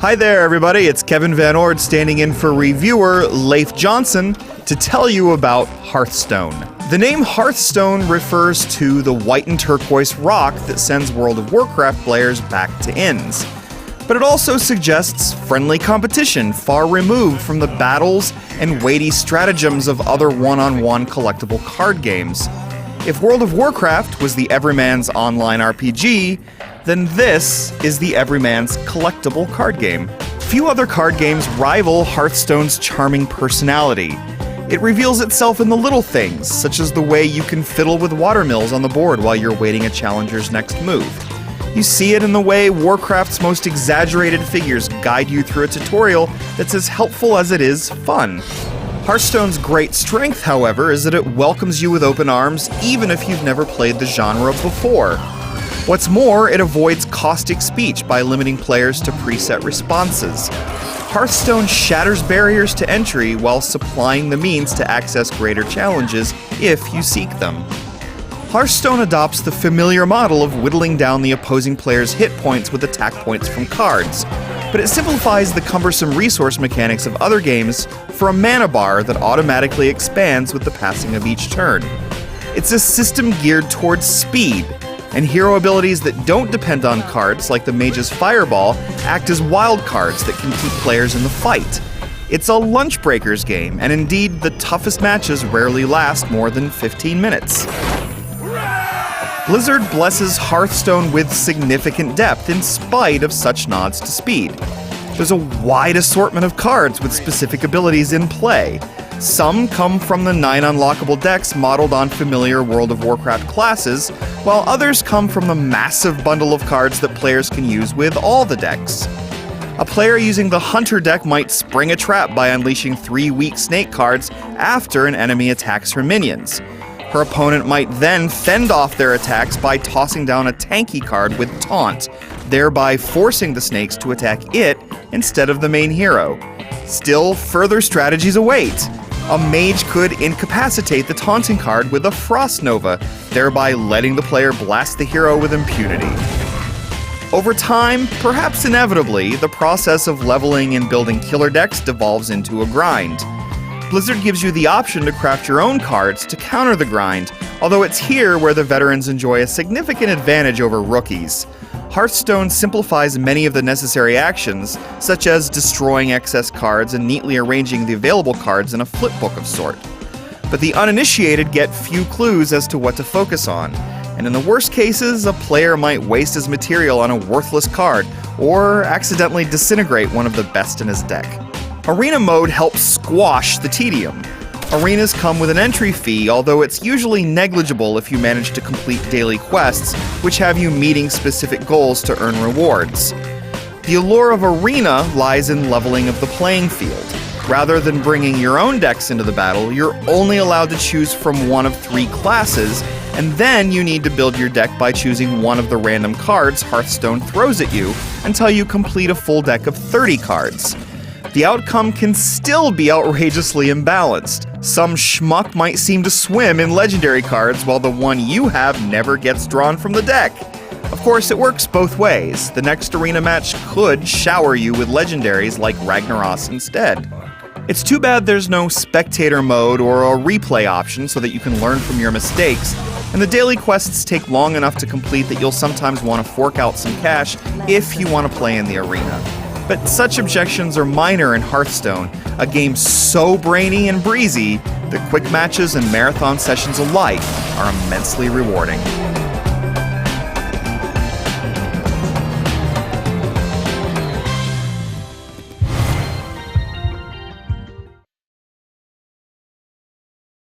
Hi there, everybody. It's Kevin Van Ord standing in for reviewer Leif Johnson to tell you about Hearthstone. The name Hearthstone refers to the white and turquoise rock that sends World of Warcraft players back to inns. But it also suggests friendly competition far removed from the battles and weighty stratagems of other one-on-one collectible card games. If World of Warcraft was the everyman's online RPG, then this is the everyman's collectible card game. Few other card games rival Hearthstone's charming personality. It reveals itself in the little things, such as the way you can fiddle with watermills on the board while you're waiting a challenger's next move. You see it in the way Warcraft's most exaggerated figures guide you through a tutorial that's as helpful as it is fun. Hearthstone's great strength, however, is that it welcomes you with open arms even if you've never played the genre before. What's more, it avoids caustic speech by limiting players to preset responses. Hearthstone shatters barriers to entry while supplying the means to access greater challenges if you seek them. Hearthstone adopts the familiar model of whittling down the opposing player's hit points with attack points from cards, but it simplifies the cumbersome resource mechanics of other games for a mana bar that automatically expands with the passing of each turn. It's a system geared towards speed, and hero abilities that don't depend on cards, like the Mage's Fireball, act as wild cards that can keep players in the fight. It's a lunch breakers game, and indeed, the toughest matches rarely last more than 15 minutes. Blizzard blesses Hearthstone with significant depth in spite of such nods to speed. There's a wide assortment of cards with specific abilities in play. Some come from the 9 unlockable decks modeled on familiar World of Warcraft classes, while others come from the massive bundle of cards that players can use with all the decks. A player using the Hunter deck might spring a trap by unleashing 3 weak snake cards after an enemy attacks her minions. Her opponent might then fend off their attacks by tossing down a tanky card with Taunt, thereby forcing the snakes to attack it instead of the main hero. Still, further strategies await. A mage could incapacitate the taunting card with a Frost Nova, thereby letting the player blast the hero with impunity. Over time, perhaps inevitably, the process of leveling and building killer decks devolves into a grind. Blizzard gives you the option to craft your own cards to counter the grind, although it's here where the veterans enjoy a significant advantage over rookies. Hearthstone simplifies many of the necessary actions, such as destroying excess cards and neatly arranging the available cards in a flipbook of sort. But the uninitiated get few clues as to what to focus on, and in the worst cases, a player might waste his material on a worthless card, or accidentally disintegrate one of the best in his deck. Arena mode helps squash the tedium. Arenas come with an entry fee, although it's usually negligible if you manage to complete daily quests, which have you meeting specific goals to earn rewards. The allure of Arena lies in leveling of the playing field. Rather than bringing your own decks into the battle, you're only allowed to choose from one of 3 classes, and then you need to build your deck by choosing one of the random cards Hearthstone throws at you until you complete a full deck of 30 cards. The outcome can still be outrageously imbalanced. Some schmuck might seem to swim in legendary cards while the one you have never gets drawn from the deck. Of course, it works both ways. The next arena match could shower you with legendaries like Ragnaros instead. It's too bad there's no spectator mode or a replay option so that you can learn from your mistakes, and the daily quests take long enough to complete that you'll sometimes want to fork out some cash if you want to play in the arena. But such objections are minor in Hearthstone, a game so brainy and breezy that quick matches and marathon sessions alike are immensely rewarding.